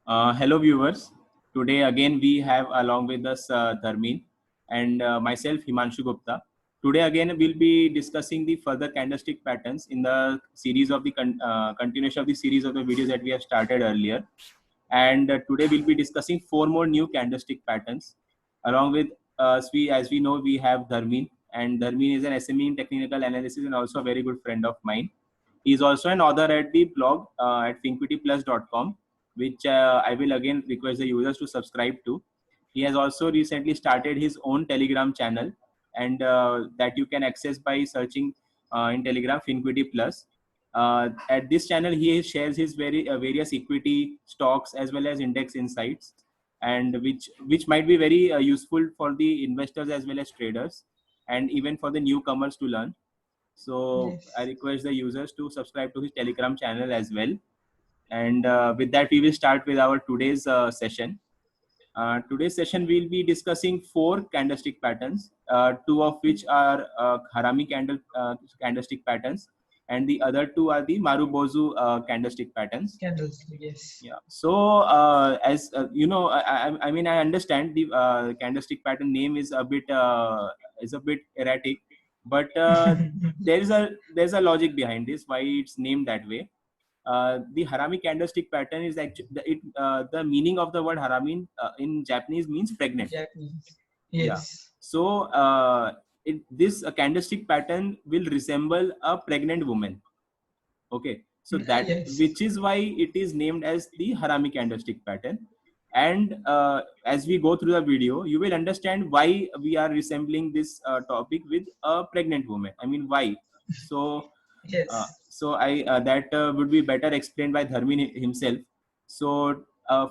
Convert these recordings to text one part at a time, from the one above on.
Hello viewers. Today again we have along with us Dharmin and myself Himanshu Gupta. Today again we'll be discussing the further candlestick patterns in the series of the continuation of the series of the videos that we have started earlier. And today we'll be discussing four more new candlestick patterns. Along with as we know, we have Dharmin, and Dharmin is an SME in technical analysis and also a very good friend of mine. He is also an author at the blog at finquityplus.com, which I will again request the users to subscribe to. He has also recently started his own Telegram channel, and that you can access by searching in Telegram Finquity Plus. At this channel, he shares his various equity stocks as well as index insights, and which might be very useful for the investors as well as traders, and even for the newcomers to learn. So I Yes. request the users to subscribe to his Telegram channel as well. And with that, we will start with our today's session. Today's session we'll be discussing four candlestick patterns, two of which are Harami candlestick patterns, and the other two are the Marubozu candlestick patterns. Candles. Yes. Yeah. So as you know, I mean I understand the candlestick pattern name is a bit erratic, but there's a logic behind this why it's named that way. The Harami candlestick pattern is actually the meaning of the word Harami in Japanese means pregnant. Japanese. Yeah. Yes. So this candlestick pattern will resemble a pregnant woman. Okay. So that Yes. which is why it is named as the Harami candlestick pattern. And as we go through the video, you will understand why we are resembling this topic with a pregnant woman. I mean, why? So Yes. I that would be better explained by Dharmin himself. So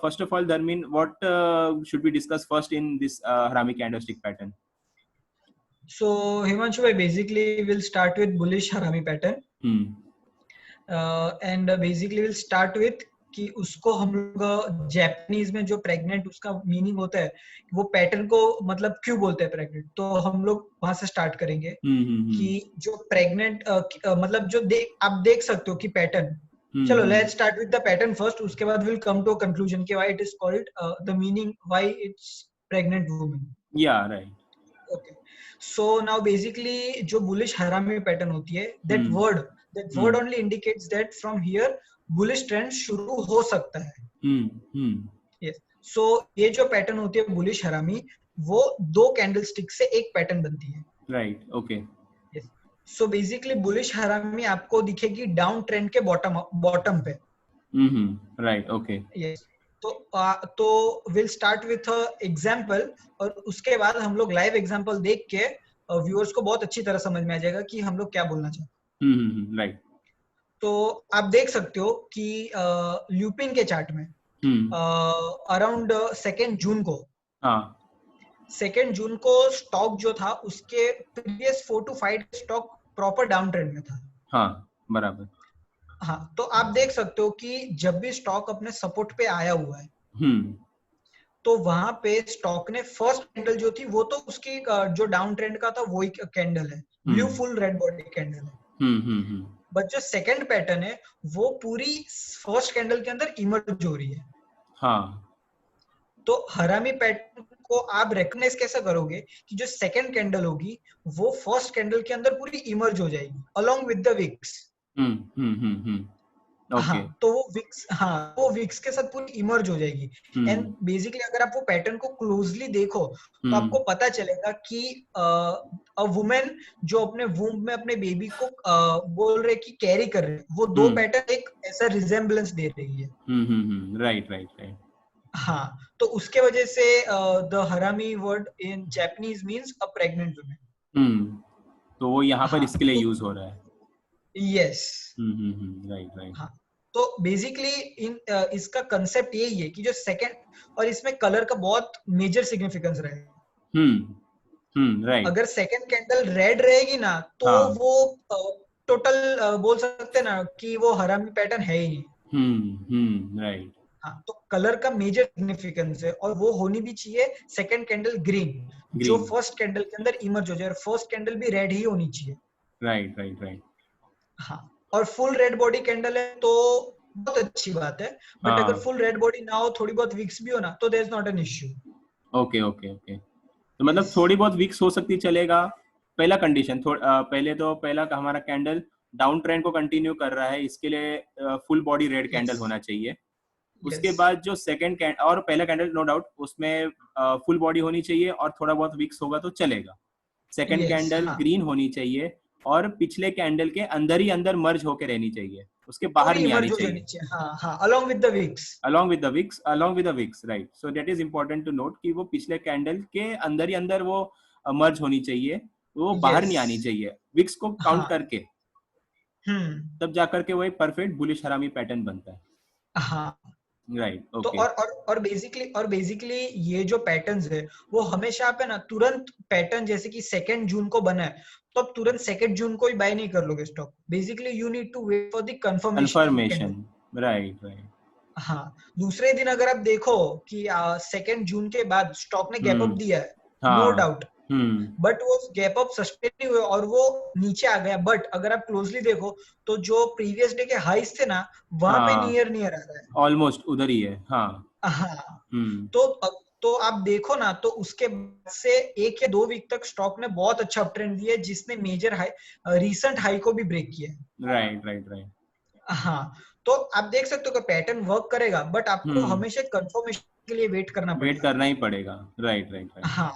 first of all, Dharmin, what should we discuss first in this Harami candlestick pattern? So Himanshu, I basically will start with bullish Harami pattern. Hmm. And basically we'll start with कि उसको हम लोग Japanese में जो pregnant उसका meaning होता है वो पैटर्न को मतलब क्यों बोलते हैं प्रेग्नेंट, तो हम लोग वहां से स्टार्ट करेंगे कि जो प्रेग्नेंट मतलब जो आप देख सकते हो कि पैटर्न, चलो let's start with the pattern first, उसके बाद विल कम टू कंक्लूजन कि why it is called the meaning why it's pregnant woman. Yeah, right. Okay. So now basically जो bullish हरामी पैटर्न होती है, that word only indicates that from here bullish trend शुरू हो सकता है. Yes. So ये जो पैटर्न होती है bullish हरामी, वो दो कैंडलस्टिक से एक पैटर्न बनती है. Right. Okay. Yes. So basically bullish हरामी आपको दिखेगी डाउन ट्रेंड के बॉटम पे. Right. Okay. Yes. तो विल स्टार्ट विथ एग्जांपल, और उसके बाद हम लोग लाइव एग्जांपल देख के व्यूअर्स को बहुत अच्छी तरह समझ में आ जाएगा कि हम लोग क्या बोलना चाहते हैं. Right. तो आप देख सकते हो कि ल्यूपिन के चार्ट में अराउंड 2 जून को हाँ. 2 जून को स्टॉक जो था उसके previous 4 to 5 stock proper down trend में था. हाँ, बराबर. हाँ, तो आप देख सकते हो कि जब भी स्टॉक अपने सपोर्ट पे आया हुआ है तो वहां पे स्टॉक ने फर्स्ट कैंडल जो थी वो तो उसकी जो डाउन ट्रेंड का था वही कैंडल है, blue full red body candle है. बट जो सेकंड पैटर्न है वो पूरी फर्स्ट कैंडल के अंदर इमर्ज हो रही है. हाँ. तो हरामी पैटर्न को आप रिकॉग्नाइज कैसे करोगे कि जो सेकंड कैंडल होगी वो फर्स्ट कैंडल के अंदर पूरी इमर्ज हो जाएगी along with the wicks. Okay. हाँ, तो वो विक्स के साथ पूरी इमर्ज हो जाएगी. एंड बेसिकली अगर आप वो पैटर्न को क्लोजली देखो तो आपको पता चलेगा कि अ वुमेन जो अपने वूम्ब में अपने बेबी को बोल रहे कि कैरी कर रहे, वो दो पैटर्न एक ऐसा रिजेम्बलेंस दे रही है. Right. हाँ, तो उसके वजह से द हरामी word in Japanese means a pregnant women. तो वो यहाँ पर इसके लिए यूज हो रहा है. यस. राइट. हाँ, तो बेसिकली इसका कंसेप्ट यही है कि जो सेकंड, और इसमें कलर का बहुत मेजर सिग्निफिकेंस रहेगा. राइट. अगर सेकंड कैंडल रेड रहेगी ना तो वो टोटल बोल सकते हैं ना कि वो हरामी पैटर्न है ही नहीं. राइट. हाँ, तो कलर का मेजर सिग्निफिकेंस है और वो होनी भी चाहिए सेकंड कैंडल ग्रीन, जो फर्स्ट कैंडल के अंदर इमर्ज हो जाए, और फर्स्ट कैंडल भी रेड ही होनी चाहिए. राइट. हाँ, और फुल रेड बॉडी कैंडल है तो बहुत अच्छी बात है, बट हाँ अगर फुल रेड बॉडी ना हो, थोड़ी बहुत विक्स भी हो ना, तो there is not an issue. Okay okay okay, तो मतलब यस थोड़ी बहुत वीक्स हो सकती चलेगा। पहला कंडीशन पहले तो पहला हमारा कैंडल डाउन ट्रेंड को कंटिन्यू कर रहा है, इसके लिए full body red candle yes होना चाहिए। उसके यस बाद जो सेकंड कैंडल और पहला कैंडल नो डाउट उसमें फुल बॉडी होनी चाहिए और थोड़ा बहुत विक्स होगा तो चलेगा। सेकंड यस कैंडल हाँ, ग्रीन होनी चाहिए और पिछले कैंडल के अंदर ही अंदर मर्ज होके रहनी चाहिए, उसके बाहर पूरी नहीं आनी इमर्ज हो चाहिए। जानी चाहिए, हाँ हाँ, along with the wicks. along with the wicks, right? So that is important to note कि वो पिछले कैंडल के अंदर ही अंदर वो मर्ज होनी चाहिए, वो बाहर यस नहीं आनी चाहिए विक्स को काउंट हाँ, करके। हम्म, तब जाकर के वो एक परफेक्ट बुलिश हरामी पैटर्न बनता है। हाँ। राइट तो ओके। और बेसिकली ये जो पैटर्न्स है, वो हमेशा आप है ना तुरंत पैटर्न, जैसे कि 2 जून को बना है, तो आप तुरंत 2 जून को ही बाय नहीं कर लोगे stock. Basically you need to wait for the confirmation of the confirmation, candle. Right right. हाँ, दूसरे दिन अगर आप देखो कि 2 जून के बाद स्टॉक ने गैप अप दिया है, नो हाँ डाउट, बट वो गैप अप सस्टेन नहीं हुए और वो नीचे आ गया, बट अगर आप क्लोजली देखो तो जो प्रीवियस डे के हाइस थे ना, वहां पे हाँ, नियर नियर आ रहा है। ऑलमोस्ट उधर ही है हाँ। हाँ, हम्म, तो आप देखो ना, तो उसके बाद से 1 या 2 वीक तक स्टॉक ने बहुत अच्छा अपट्रेंड दिया है, जिसने मेजर हाई, रीसेंट हाई को भी ब्रेक किया है। Right right right. हाँ, तो आप देख सकते हो कि पैटर्न वर्क करेगा, बट आपको हम्म, हमेशा कंफर्मेशन के लिए वेट करना वेट पड़ेगा। करना ही पड़ेगा, राइट राइट राइट। हाँ,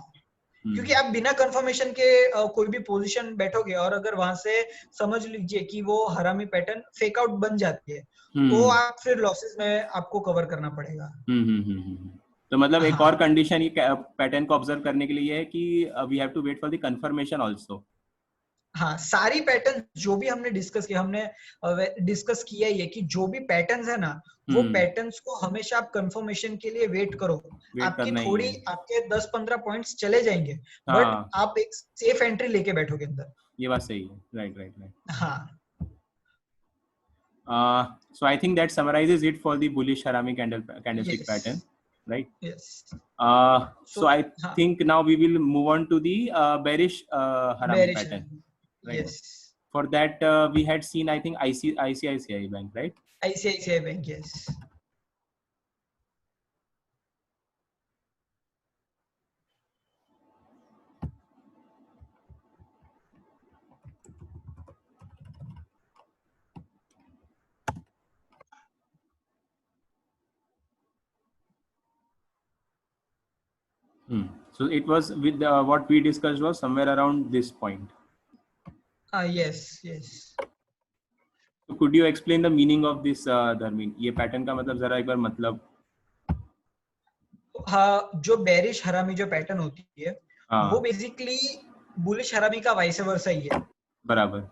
क्योंकि हम्म आप बिना कंफर्मेशन के कोई भी पोजीशन बैठोगे, और अगर वहां से समझ लीजिए कि वो हरामी पैटर्न फेक आउट बन जाती है, तो हम्म आप फिर लॉसेस में आपको कवर करना पड़ेगा। तो मतलब एक और हाँ कंडीशन ये पैटर्न को ऑब्जर्व करने के लिए है कि we have to wait for the confirmation also. हाँ, सारी पैटर्न जो भी हमने डिस्कस किया, हमने डिस्कस किया ही है कि जो भी पैटर्न्स है ना, वो हम्म, पैटर्न्स को हमेशा आप कंफर्मेशन के लिए वेट करो। वेट आपकी करना ही थोड़ी है। आपके 10-15 पॉइंट्स चले जाएंगे, बट हाँ, आप एक सेफ एंट्री लेके बैठोगे अंदर। ये बात सही है, राइट राइट राइट। हाँ, So I think that summarizes it for the bullish harami candlestick yes pattern, right? Yes. So so I हाँ, think now we will move on to the bearish harami bearish है, pattern, right? Yes. For that we had seen I think ICICI Bank, right? ICICI bank, yes. So it was with what we discussed was somewhere around this point. हाँ, yes yes. So could you explain the meaning of this Dharmin? ये pattern का मतलब जरा एक बार मतलब। हाँ, जो bearish हरामी जो पैटर्न होती है, वो हाँ बेसिकली बुलिश हरामी का वाइस वर्सा ही है। बराबर।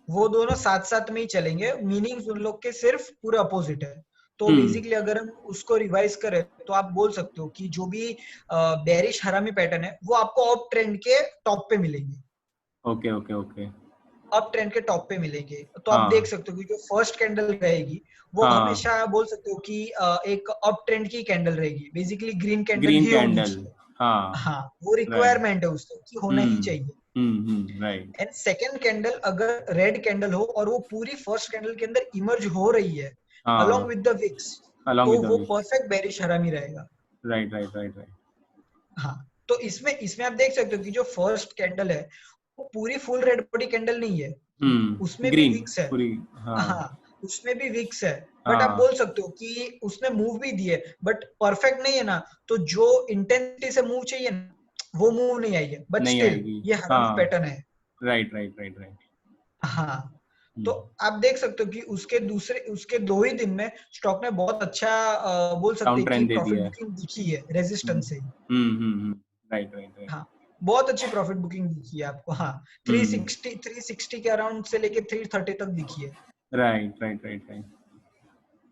वो दोनों साथ साथ में ही चलेंगे, मीनिंग उन लोग के सिर्फ पूरा अपोजिट है। तो हम्म, बेसिकली अगर हम उसको रिवाइज करें, तो आप बोल सकते हो कि जो भी बेरिश हरामी पैटर्न है, वो आपको अप ट्रेंड के टॉप पे मिलेंगे, okay okay okay. Up trend के टॉप पे मिलेंगे। तो आप देख हाँ सकते हो कि जो फर्स्ट कैंडल रहेगी, वो हाँ, हमेशा बोल सकते हो कि एक अप ट्रेंड की कैंडल रहेगी, बेसिकली ग्रीन कैंडल ग्रीन ही होनी कैंडल, चाहिए। हाँ हाँ, वो राइट। रिक्वायरमेंट है उसको कि होना ही चाहिए। राइट। एंड सेकेंड कैंडल अगर रेड कैंडल हो और वो पूरी फर्स्ट कैंडल के अंदर इमर्ज हो रही है अलोंग हाँ, विद द विक्स, along तो with the वो wish, परफेक्ट बेरिश हरामी रहेगा। Right right right right. हाँ, तो इसमें इसमें आप देख सकते हो कि जो फर्स्ट कैंडल है, वो पूरी फुल रेड बॉडी कैंडल नहीं है, उसमें भी ग्रीन विक्स है। पूरी, हाँ हाँ, उसमें भी विक्स है, बट आप हाँ, बोल सकते हो कि उसने मूव भी दिए, बट परफेक्ट नहीं है ना। तो जो इंटेंसिटी से मूव चाहिए ना, वो मूव नहीं आई है, बट नहीं स्टिल आएगी, ये हरामी हाँ पैटर्न है। Right right right right. हाँ, तो आप देख सकते हो कि उसके 2 ही दिन में स्टॉक ने बहुत अच्छा, बोल सकते डाउन हैं कि ट्रेंड दे प्रॉफिट दिया है। बुकिंग दिखी है रेजिस्टेंस से। Right right right. हाँ, बहुत अच्छी प्रॉफिट बुकिंग दिखी है आपको। हाँ, 360 के अराउंड से लेके 330 तक दिखी है। Right right right right.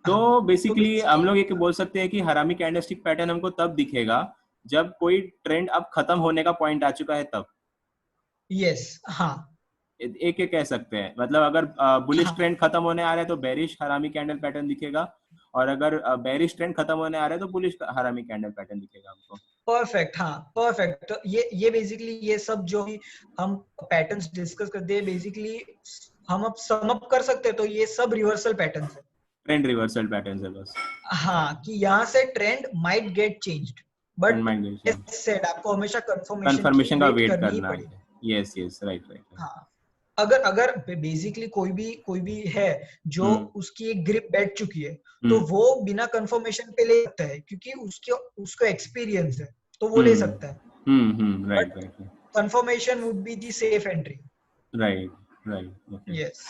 तो हाँ, तो बेसिकली हम बेसिकली लोग ये बोल सकते हैं कि हरामी कैंडलस्टिक पैटर्न हमको तब दिखेगा जब कोई ट्रेंड अब खत्म होने का पॉइंट आ चुका है तब। यस, हाँ एक एक कह सकते हैं, मतलब अगर बुलिश हाँ, ट्रेंड खत्म होने आ रहा है तो बेरिश हरामी कैंडल पैटर्न दिखेगा, और अगर बेरिश ट्रेंड खत्म होने आ रहा है तो बुलिश हरामी कैंडल पैटर्न दिखेगा हमको। परफेक्ट, हाँ परफेक्ट। तो ये बेसिकली ये सब जो भी हम पैटर्न्स डिस्कस करते हैं, बेसिकली हम अब सम अप कर सकते हैं, तो ये सब रिवर्सल पैटर्न्स है। ट्रेंड रिवर्सल पैटर्न है बस। हाँ, कि यहाँ से trend might get changed, but trend might as said आपको हमेशा कंफर्मेशन की कंफर्मेशन का वेट वेट करनी ही करना है। पड़ेगी। Yes yes, right right. हाँ, अगर अगर बेसिकली कोई भी है जो उसकी एक ग्रिप बैठ चुकी है, तो वो बिना कंफर्मेशन पे ले सकता है, क्योंकि उसको एक्सपीरियंस है, तो वो ले सकता है। Right but right confirmation would be the safe entry. Right right. Okay. Yes,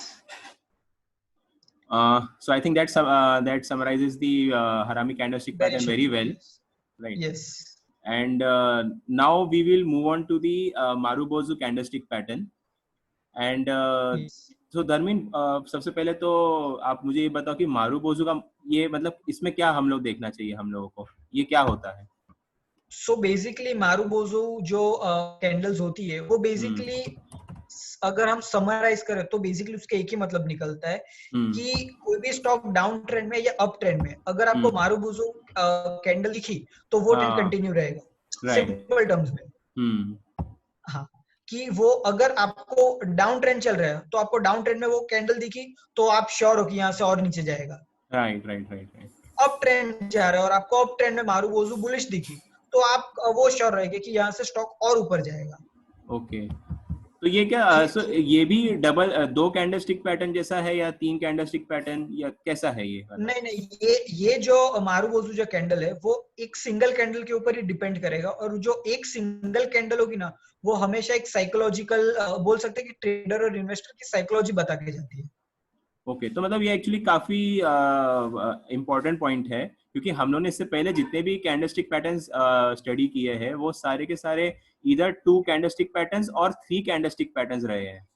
So I think that summarizes the Harami candlestick pattern very well, yes, right? Yes, And now we will move on to the Marubozu candlestick pattern. And yes. so धर्मीन, सबसे पहले तो आप मुझे ये बताओ कि marubozu का ये मतलब इसमें क्या हम लोग देखना चाहिए हम लोगों को, ये क्या होता है? सो बेसिकली मारूबोजू जो कैंडल्स होती है, वो बेसिकली अगर हम समराइज करें तो बेसिकली उसका एक ही मतलब निकलता है कि कोई भी स्टॉक डाउन ट्रेंड में या अप ट्रेंड में अगर आपको मारूबोजू कैंडल दिखी तो वो ट्रेंड कंटिन्यू रहेगा, राइट। सिंपल टर्म्स में। हाँ, कि वो अगर आपको डाउन ट्रेंड चल रहा है तो आपको डाउन ट्रेंड में वो कैंडल दिखी तो आप श्योर हो कि यहाँ से और नीचे जाएगा। Right right right right. Up trend जा रहा है और आपको अप ट्रेंड में मारूबोजू बुलिश दिखी तो आप वो श्योर रहेंगे कि यहाँ से स्टॉक और ऊपर जाएगा। ओके, तो ये क्या ये भी डबल दो कैंडलस्टिक पैटर्न जैसा है या तीन कैंडलस्टिक पैटर्न या कैसा है ये? नहीं नहीं, ये जो मारूबोजू जो कैंडल है वो एक सिंगल कैंडल के ऊपर ही डिपेंड करेगा, और जो एक सिंगल कैंडल होगी ना वो हमेशा एक साइकोलॉजिकल बोल सकते हैं कि ट्रेडर और इन्वेस्टर की साइकोलॉजी बता के जाती है। ओके, तो मतलब ये एक्चुअली काफी इम्पोर्टेंट पॉइंट है, क्योंकि हम लोगों ने इससे पहले जितने भी कैंडलस्टिक पैटर्न्स स्टडी किए हैं वो सारे के सारे इधर 2 कैंडलस्टिक पैटर्न्स और 3 कैंडलस्टिक पैटर्न्स रहे हैं।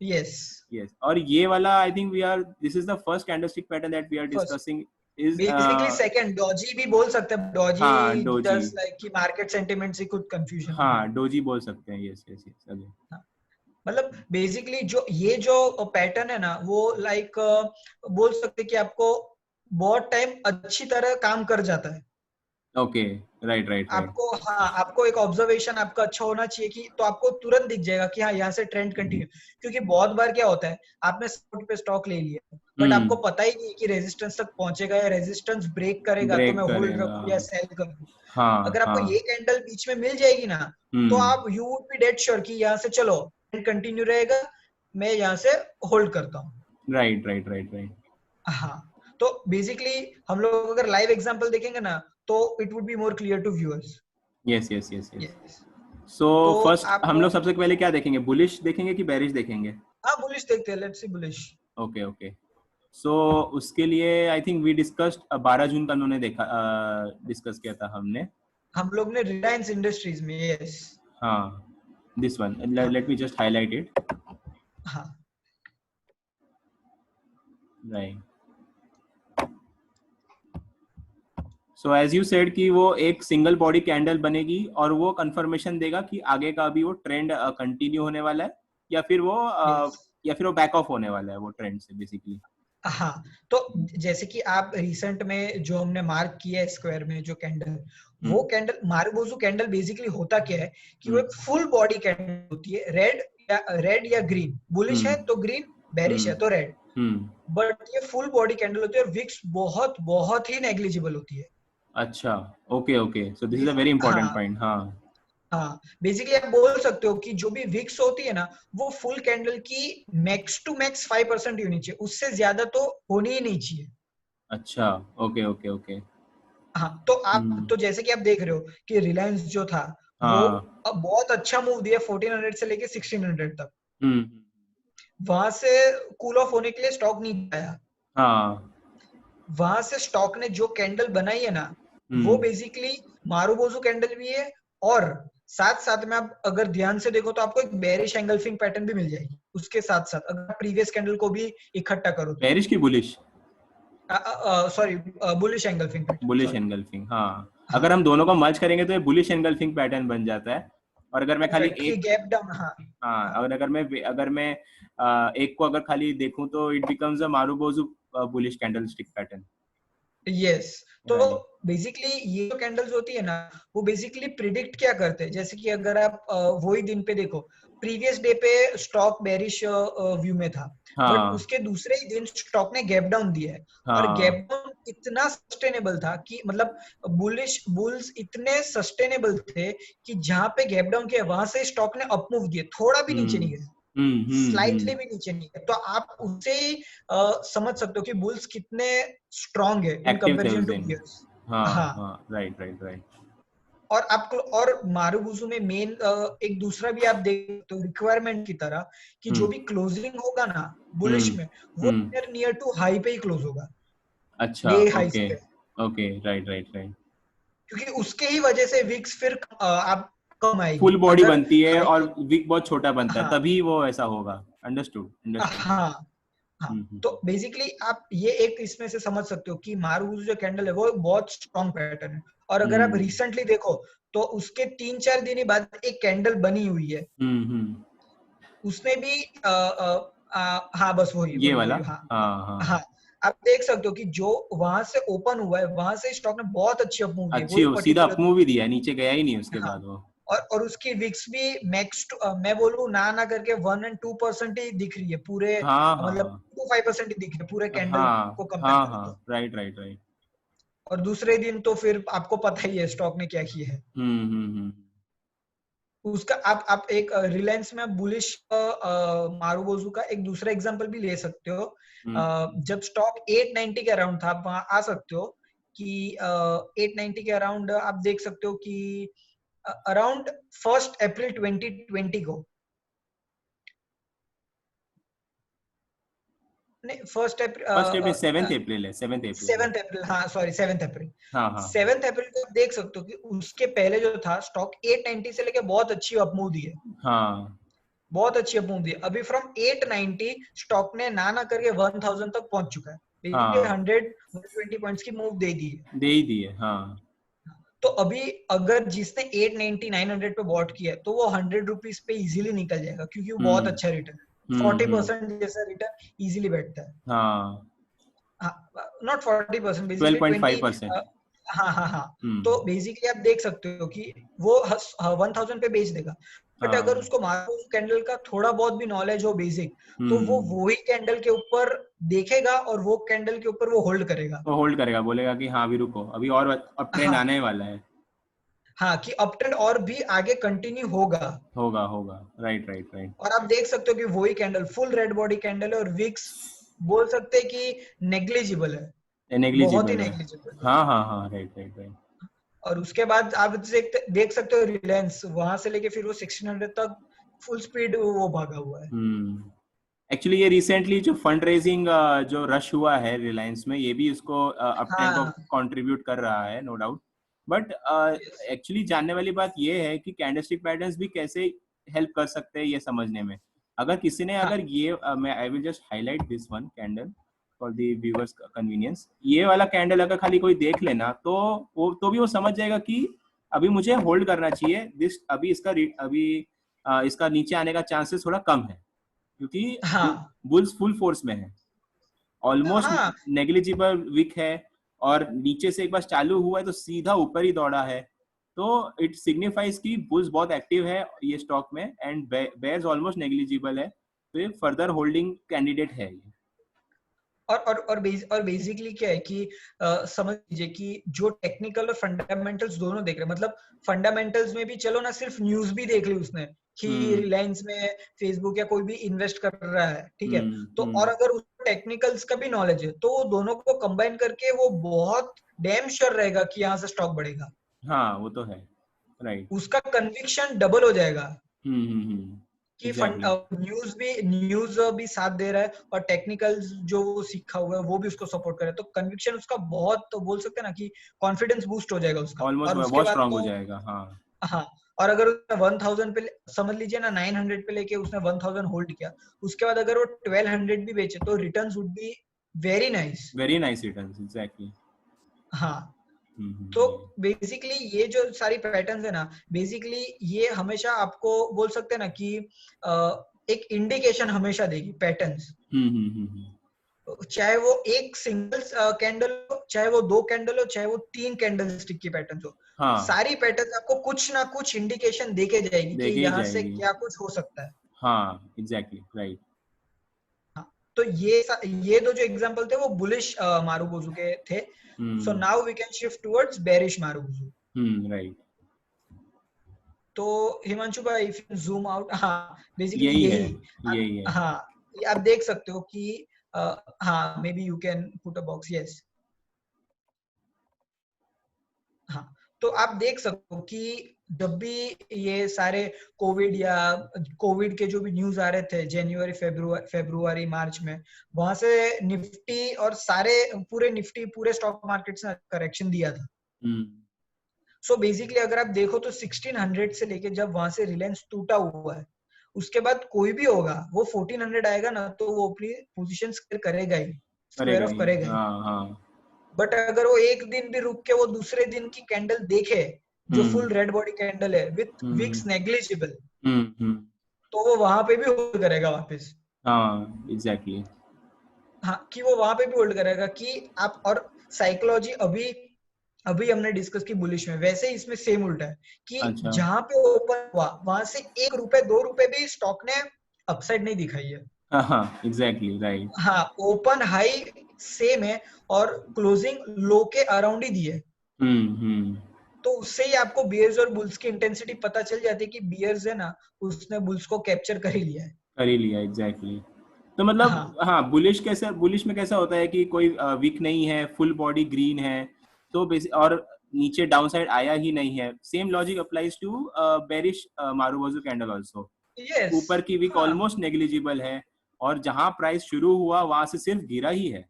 यस, यस, और ये वाला I think this is the first candlestick pattern that we are discussing is basically second doji भी बोल सकते हैं, डोजी हाँ, डोजी, जस्ट लाइक कि मार्केट सेंटिमेंट से कुछ कंफ्यूजन। हाँ, डोजी बोल सकते हैं। यस यस यस, अगेन मतलब बेसिकली जो ये जो पैटर्न है ना वो लाइक बोल सकते हैं कि आपको बहुत टाइम अच्छी तरह काम कर जाता है। Okay, right right right. आपको, हाँ, आपको एक ऑब्जर्वेशन आपका अच्छा होना चाहिए कि तो आपको तुरंत दिख जाएगा कि हाँ यहाँ से ट्रेंड कंटिन्यू, क्योंकि बहुत बार क्या होता है आपने सपोर्ट पे स्टॉक ले लिया बट आपको पता ही नहीं कि रेजिस्टेंस तक पहुंचेगा या रेजिस्टेंस ब्रेक करेगा तो मैं होल्ड करेगा। रखूं या सेल करूं। हाँ अगर आपको हाँ। ये कैंडल बीच में मिल जाएगी ना तो आप you would be dead sure कि यहाँ से चलो ट्रेंड कंटिन्यू रहेगा, मैं यहाँ से होल्ड करता हूँ। Right right right right. हाँ, तो बेसिकली हम लोग अगर लाइव एग्जांपल देखेंगे ना तो it would be more clear to viewers. Yes yes yes yes. Yes, so तो फर्स्ट आप, हम लोग सबसे पहले क्या देखेंगे, बुलिश देखेंगे कि बेरिश देखेंगे? हाँ, बुलिश देखते हैं, let's see bullish. Okay okay, so उसके लिए आई थिंक वी डिस्कस्ड 12 जून का उन्होंने देखा, डिस्कस किया था हमने। हम लोग ने रिलायंस इंडस्ट्रीज में, यस, हाँ, दिस वन, हाँ, let me just highlight it. हाँ, right, so as you said कि वो एक सिंगल बॉडी कैंडल बनेगी और वो कंफर्मेशन देगा कि आगे का भी वो ट्रेंड कंटिन्यू होने वाला है या फिर वो yes. या फिर वो बैक ऑफ होने वाला है वो ट्रेंड से बेसिकली। हाँ, तो जैसे कि आप रिसेंट में जो हमने मार्क किया है स्क्वायर में जो कैंडल, वो कैंडल मारूबोजू कैंडल बेसिकली होता क्या है कि वो एक फुल बॉडी कैंडल होती है, रेड या ग्रीन, बुलिश है तो ग्रीन, बेरिश है तो रेड, बट ये फुल बॉडी कैंडल होती है और विक्स बहुत बहुत ही नेग्लिजिबल होती है। अच्छा, okay okay, so this is a very important point. हाँ हाँ, बेसिकली आप बोल सकते हो कि जो भी विक्स होती है ना वो फुल कैंडल की मैक्स टू मैक्स 5% होनी चाहिए, उससे ज्यादा तो होनी ही नहीं चाहिए। अच्छा, ओके ओके ओके। हाँ, तो आप तो जैसे कि आप देख रहे हो कि रिलायंस जो था वो हाँ। अब बहुत अच्छा मूव दिया 1400 से लेके 1600 तक, हम्म। वहां से कूल ऑफ होने के लिए स्टॉक नहीं आया। हाँ। वहां से स्टॉक ने जो कैंडल बनाई है ना वो बेसिकली मारूबोजू कैंडल भी है, और साथ साथ में आप अगर ध्यान से देखो तो आपको एक बेरिश एंगल्फिंग पैटर्न भी मिल जाएगी उसके साथ साथ, अगर प्रीवियस कैंडल को भी इकट्ठा करो तो। बेरिश की bullish? Sorry, bullish engulfing pattern, bullish sorry. Engulfing, हाँ। हाँ, अगर हम दोनों को मर्ज करेंगे तो ये बुलिश एनगल्फिंग पैटर्न बन जाता है। और अगर मैं खाली परफेक्ट, कि एक, गैप डाउन, हाँ, हाँ, हाँ, और अगर मैं एक को अगर खाली देखूं तो it becomes a marubozu bullish candlestick pattern. Yes. तो राइट। बेसिकली ये जो कैंडल्स होती है ना वो बेसिकली प्रिडिक्ट क्या करते हैं, जैसे कि अगर आप वही दिन पे देखो प्रीवियस डे पे स्टॉक बेरिश व्यू में था, बट हाँ उसके दूसरे ही दिन स्टॉक ने गैप डाउन दिया है, और हाँ गैप डाउन इतना सस्टेनेबल था कि मतलब बुल्स इतने सस्टेनेबल थे कि जहां पे गैप डाउन किया वहां से स्टॉक ने अप मूव दिए, थोड़ा भी नीचे नहीं गया, स्लाइटली भी नीचे नहीं गया। तो आप उससे ही समझ सकते हो कि बुल्स कितने स्ट्रांग है इन एक्टिव थे उस कंपैरिजन टू दिन। बियर्स। हाँ हाँ, हाँ, राइट राइट राइट। और आपको और मारुबुजू में मेन एक दूसरा भी आप देख सकते हो रिक्वायरमेंट की तरह, कि जो हम्म भी क्लोजिंग होगा ना बुलिश हम्म में, वो नियर टू हाई पे ही क्लोज होगा, अच्छा, डे हाई ओके पे, ओके, राइट राइट राइट। क्योंकि उसके ही वजह से विक्स फिर आप कम आएगी फुल बॉडी अगर बनती है हाई। और विक बहुत छोटा बनता है, हाँ तभी वो ऐसा होगा। Understood understood. हाँ हाँ। तो बेसिकली आप ये एक इसमें से समझ सकते हो कि मारुबुजू जो कैंडल है वो बहुत स्ट्रॉन्ग पैटर्न है, और अगर आप हम्म रिसेंटली देखो तो उसके 3-4 दिन ही बाद एक कैंडल बनी हुई है, हम्म। उसमें भी हाँ बस वही ये वही वाला, वही हाँ हाँ हाँ। हाँ। आप देख सकते हो कि जो वहां से ओपन हुआ है वहां से स्टॉक ने बहुत अच्छी अप मूव दी है, अच्छी वही हो, सीधा पर्टिकुलर। अपमूव ही दिया है, नीचे गया ही नहीं उसके हाँ, बाद वो। और उसकी विक्स भी मैक्स मैं बोलूँ ना करके 1 and 2% ही दिख रही है पूरे, हाँ मतलब हाँ 2-5% ही दिख रही है पूरे कैंडल हाँ को कंपेयर हाँ करें तो। हाँ, राइट राइट राइट। और दूसरे दिन तो फिर आपको पता ही है स्टॉक ने क्या किया है हम्म। उसका। आप एक रिलायंस में बुलिश मारुबुजू का एक दूसरा एग्जांपल भी ले सकते हो। जब स्टॉक 890 के अराउंड था, आप वहां आ सकते हो कि 890 के अराउंड आप देख सकते हो कि अराउंड 1 अप्रैल 2020 को, नहीं 1 अप्रैल, फर्स्ट अप्रैल, 7 अप्रैल है, 7 अप्रैल है। 7 अप्रैल, हाँ सॉरी 7 अप्रैल। हाँ हाँ 7 अप्रैल को आप देख सकते हो कि उसके पहले जो था स्टॉक 890 से लेके बहुत अच्छी अपमूव दी है, हाँ बहुत अच्छी अपमूव दी है। अभी फ्रॉम 890 स्टॉक ने ना करके 1000 तक पहुंच चुका है, बेसिकली हाँ, 100-120 पॉइंट्स की मूव दे दी है। दे ही दिए, हाँ। तो अभी अगर जिसने 890-900 पे बॉट किया है तो वो 100 रुपीज पे इजीली निकल जाएगा, क्योंकि वो बहुत हम्म अच्छा रिटर्न है, 40% हम्म। जैसा रिटर्न इजीली बैठता है। हाँ, नॉट 40%, बेसिकली 20। 12.5%। हाँ हाँ हाँ। तो हम्म। बेसिकली आप देख सकते हो कि वो 1000 पे बेच देगा, बट अगर हाँ। उसको मार्को कैंडल का थोड़ा बहुत भी नॉलेज हो बेसिक, तो वो हम्म। वही कैंडल के ऊपर देखेगा और वो कैंडल के ऊपर वो होल्ड करेगा। वो होल्ड करेगा, बोलेगा कि हाँ अभी रुको, अभी और अब ट्रेंड हाँ आने वाला है। हाँ, कि अप ट्रेंड और भी आगे कंटिन्यू होगा। होगा होगा, राइट राइट राइट। और आप देख सकते हो कि वही candle full red body candle है, और विक्स बोल सकते हैं कि नेग्लिजिबल है, बहुत ही नेग्लिजिबल है। नेग्लिजिबल है। हाँ हाँ हाँ, राइट राइट राइट। और उसके बाद आप देख सकते हो रिलायंस वहां से लेके फिर वो 1600 तक फुल स्पीड वो भागा हुआ है। एक्चुअली ये रिसेंटली जो फंड रेजिंग जो रश हुआ है रिलायंस में, ये भी इसको अप ट्रेंड को हाँ कंट्रीब्यूट कर रहा है, no doubt. But yes. Actually जानने वाली बात ये है कि कैंडलस्टिक पैटर्न्स भी कैसे हेल्प कर सकते हैं ये समझने में। अगर किसी ने, हाँ अगर ये मैं I will just highlight this one candle for the viewers convenience. ये वाला कैंडल अगर खाली कोई देख लेना तो वो तो भी वो समझ जाएगा कि अभी मुझे होल्ड करना चाहिए दिस, अभी इसका अभी इसका नीचे आने का चांसेस थोड़ा कम है, क्योंकि हाँ बुल्स फुल फोर्स में है, ऑलमोस्ट हाँ नेग्लिजिबल विक है, और नीचे से एक बार चालू हुआ है तो सीधा ऊपर ही दौड़ा है। तो इट सिग्निफाइज कि बुल्स बहुत एक्टिव है ये स्टॉक में, एंड बेयर्स ऑलमोस्ट नेग्लिजिबल है, तो ये फर्दर होल्डिंग कैंडिडेट है ये। और बेसिकली क्या है कि समझ लीजिए कि जो टेक्निकल और फंडामेंटल्स दोनों देख रहे हैं, मतलब फंडामेंटल्स में भी चलो ना, सिर्फ न्यूज भी देख ली उसने कि हम्म रिलायंस में फेसबुक या कोई भी इन्वेस्ट कर रहा है, ठीक है। तो और अगर उसको टेक्निकल्स का भी नॉलेज है तो वो दोनों को कंबाइन करके वो बहुत डैम श्योर रहेगा कि यहाँ से स्टॉक बढ़ेगा, हाँ वो तो है, राइट। उसका कन्विक्शन डबल हो जाएगा कि एग्जैक्टली। न्यूज भी साथ दे रहा है, और टेक्निकल्स जो वो सीखा हुआ है वो भी उसको सपोर्ट करे, तो कन्विक्शन उसका बहुत, तो बोल सकते हैं ना कि कॉन्फिडेंस बूस्ट हो जाएगा उसका। ऑलमोस्ट और उसके बहुत बाद स्ट्रांग हो तो जाएगा, हाँ। हाँ, और अगर उसने 1000 पे समझ लीजिए ना, 900 पे लेके उसने 1000 होल्ड किया, उसके बाद अगर वो 1200 भी बेचे तो returns would be very nice. Very nice returns, exactly. हाँ, तो बेसिकली ये जो सारी पैटर्न्स है ना, बेसिकली ये हमेशा आपको बोल सकते हैं ना कि एक इंडिकेशन हमेशा देगी पैटर्न्स, चाहे वो एक सिंगल कैंडल हो, चाहे वो 2 कैंडल हो, चाहे वो 3 कैंडल स्टिक की पैटर्न हो, हाँ, सारी पैटर्न आपको कुछ ना कुछ इंडिकेशन देके जाएगी कि देके ही यहाँ से जाएगी। क्या कुछ हो सकता है। हाँ एग्जैक्टली राइट. तो ये दो जो एग्जांपल थे वो बुलिश मारुबोजू के थे. So now we can shift towards bearish marubozu. Right. तो हिमांशु भाई इफ यू जूम आउट, हाँ बेसिकली यही है, यही यही है. हाँ ये आप देख सकते हो कि हाँ may be you can put a box. Yes, हाँ तो आप देख सकते हो कि जब भी ये सारे कोविड के जो भी न्यूज आ रहे थे जनवरी फरवरी मार्च में, वहां से निफ्टी और पूरे स्टॉक मार्केट से करेक्शन दिया था. सो बेसिकली अगर आप देखो तो 1600 से लेके जब वहां से रिलायंस टूटा हुआ है, उसके बाद कोई भी होगा वो 1400 आएगा ना तो वो अपनी पोजीशन करेगा ही, स्क्वायर करेगा ऑफ ही. करेगा ही. हाँ हाँ. बट अगर वो एक दिन भी रुक के वो दूसरे दिन की कैंडल देखे जो फुल रेड बॉडी कैंडल है विथ विक्स नेग्लिजिबल, हम्म. तो वो वहां पे भी होल्ड करेगा वापस. हाँ एग्जैक्टली. हाँ कि वो वहां पे भी होल्ड करेगा कि आप, और साइकोलॉजी अभी अभी हमने डिस्कस की बुलिश में, वैसे ही इसमें सेम उल्टा है कि अच्छा. जहां पे ओपन हुआ वहां से 1 रुपए 2 रुपए भी स्टॉक ने अपसाइड नहीं दिखाई है. हाँ हाँ एग्जैक्टली राइट. हाँ ओपन हाई सेम है और क्लोजिंग लो के अराउंड ही दी है. हम्म. तो उससे ही आपको बियर्स और बुल्स की इंटेंसिटी पता चल जाती है कि बियर्स है ना उसने बुल्स को कैप्चर कर ही लिया है. कर ही लिया एग्जैक्टली. तो मतलब हाँ हाँ, बुलिश में कैसा होता है कि कोई वीक नहीं है, फुल बॉडी ग्रीन है, तो बेसिक और नीचे डाउन साइड आया ही नहीं है. Same logic applies to bearish marubozu candle also. Yes ऊपर की वीक हाँ ऑलमोस्ट नेग्लिजिबल है, और जहां प्राइस शुरू हुआ वहां से सिर्फ गिरा ही है,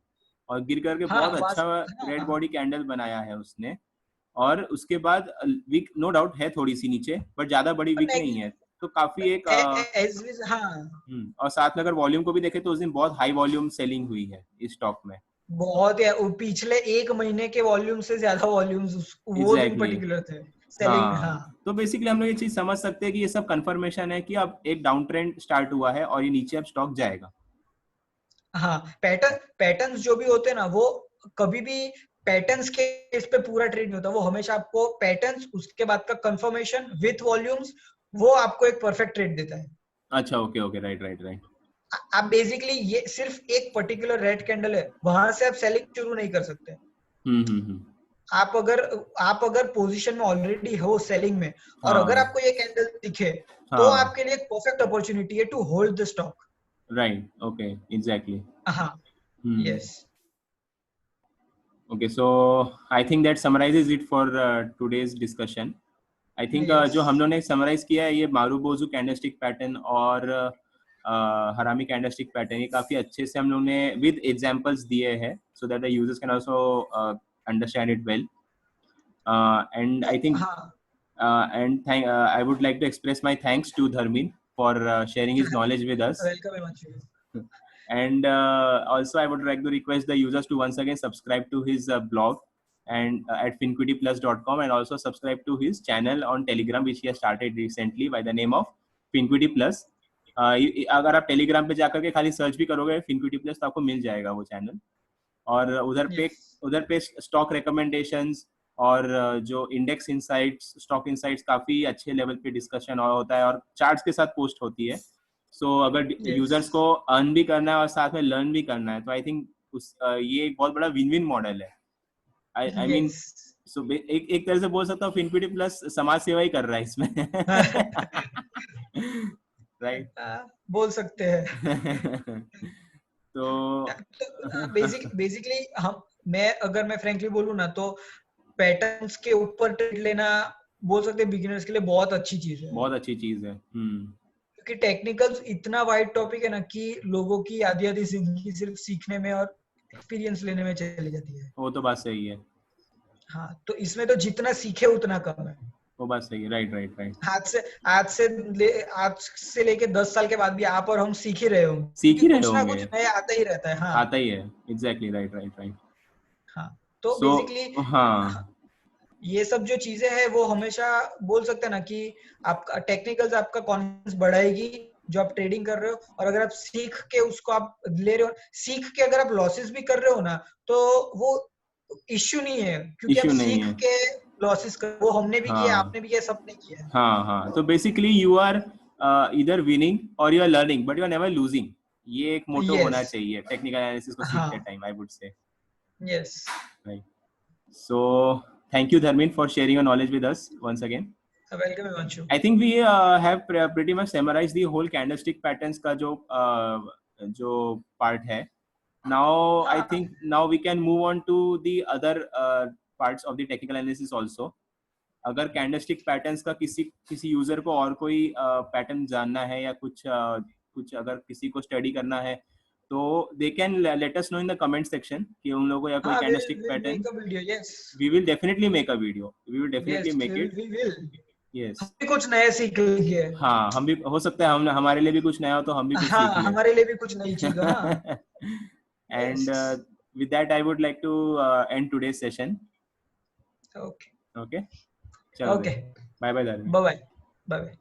और गिर करके हाँ बहुत अच्छा रेड हाँ बॉडी कैंडल बनाया है उसने. और उसके बाद वीक नो डाउट है थोड़ी सी नीचे, बट ज्यादा बड़ी वीक नहीं है. तो काफी एक हाँ और साथ में अगर वॉल्यूम को भी देखें तो उस दिन बहुत हाई वॉल्यूम सेलिंग हुई है इस स्टॉक में. बहुत है. वो पिछले 1 महीने के वॉल्यूम से ज्यादा वॉल्यूम्स वो दिन एग्जैक्टली पर्टिकुलर थे सेलिंग में. हाँ हाँ. तो बेसिकली हम लोग ये चीज समझ सकते हैं कि ये सब कंफर्मेशन है कि अब एक डाउन ट्रेंड स्टार्ट हुआ है और ये नीचे अब स्टॉक जाएगा. हाँ पैटर्न्स जो भी होते हैं ना वो कभी भी पैटर्न्स के इस पे पूरा ट्रेड नहीं होता. वो हमेशा आपको पैटर्न्स उसके बाद का कंफर्मेशन विथ वॉल्यूम्स वो आपको एक परफेक्ट ट्रेड देता है. अच्छा okay okay right right right. आप बेसिकली ये सिर्फ एक पर्टिकुलर रेड कैंडल है वहां से आप सेलिंग शुरू नहीं कर सकते. हम्म. आप अगर पोजीशन में ऑलरेडी हो सेलिंग में और अगर हाँ आपको ये कैंडल दिखे तो हाँ आपके लिए एक परफेक्ट अपॉर्चुनिटी है to hold the stock. Right okay exactly. हाँ yes Okay, so I think that summarizes it for today's discussion. I think yes जो हम लोगों ने समराइज किया है ये मारुबोजू कैंडलस्टिक पैटर्न और हरामी कैंडलस्टिक पैटर्न, ये काफी अच्छे से हम लोगों ने विद एग्जांपल्स दिए हैं so that the users can also understand it well. And I think हाँ I would like to express my thanks to Dharmin for sharing his knowledge with us. Welcome Himanshu. And also I would like to request the users to once again subscribe to his blog and at finquityplus.com, and also subscribe to his channel on Telegram which he has started recently by the name of Finquity Plus. अगर आप Telegram पे जाकर के खाली search भी करोगे फिनक्विटी plus तो आपको मिल जाएगा वो चैनल. और उधर पे स्टॉक रिकमेंडेशंस और जो इंडेक्स इनसाइट्स, स्टॉक इनसाइट्स काफी अच्छे लेवल पे डिस्कशन होता है और चार्ट्स के साथ पोस्ट होती है. सो अगर यूजर्स को अर्न भी करना है और साथ में लर्न भी करना है तो आई थिंक ये एक बहुत बड़ा विन विन मॉडल है. आई मीन सो एक तरह से बोल सकता हूँ फिनक्विटी प्लस समाज सेवा ही कर रहा है इसमें. राइट बोल सकते हैं. तो बेसिकली मैं फ्रेंकली बोलूँ ना तो पैटर्न्स के ऊपर ट्रेड लेना बोल सकते हैं बिगिनर्स के लिए बहुत अच्छी चीज है. बहुत अच्छी चीज है. क्योंकि टेक्निकल्स इतना वाइड टॉपिक है ना कि लोगों की आधी जिंदगी सिर्फ सीखने में और एक्सपीरियंस लेने में चली जाती है. वो तो बात सही है. हाँ तो इसमें तो जितना सीखे उतना कम है. वो बात सही है. राइट. आज से लेके 10 साल के बाद भी आप और हम सीख ही रहे होंगे. कुछ ना कुछ नया आता ही रहता है. हाँ आता ही है. Exactly right. हाँ तो बेसिकली हाँ ये सब जो चीजें हैं वो हमेशा बोल सकते हैं ना कि आपका टेक्निकल्स आपका कॉन्फिडेंस बढ़ाएगी जो आप ट्रेडिंग कर रहे हो. और अगर आप सीख के उसको आप ले रहे हो, सीख के अगर आप लॉसेस भी कर रहे हो ना तो वो इश्यू नहीं है क्योंकि आप सीख के लॉसेस कर, वो हमने भी किया, आपने भी किया, सबने किया. हाँ तो basically you are either winning or you are learning, but you are never losing. ये एक मोटो Yes. होना चाहिए टेक्निकल एनालिसिस को सीखते हाँ. Time, I would say. Yes. Right. So thank you, Dharmin, for sharing your knowledge with us once again. Welcome, Himanshu. I think we have pretty much summarized the whole candlestick patterns का जो part है. Now I think now we can move on to the other parts of the technical analysis also. अगर candlestick patterns का किसी user को और कोई pattern जानना है या कुछ अगर किसी को स्टडी करना है तो they can let us know in the comment section कि उन लोगों को या कोई candlestick pattern, we will definitely make a video, we will definitely make it. Yes, कुछ नया सीख लिए. हाँ, हम भी, हो सकता है हम हमारे लिए भी कुछ नया हो तो हम भी कुछ सीख लें. हमारे लिए भी कुछ नई चीज. हाँ. And with that I would like to end today's session. Okay. Okay. Okay. Bye bye, Dharmin. Bye bye. Bye bye.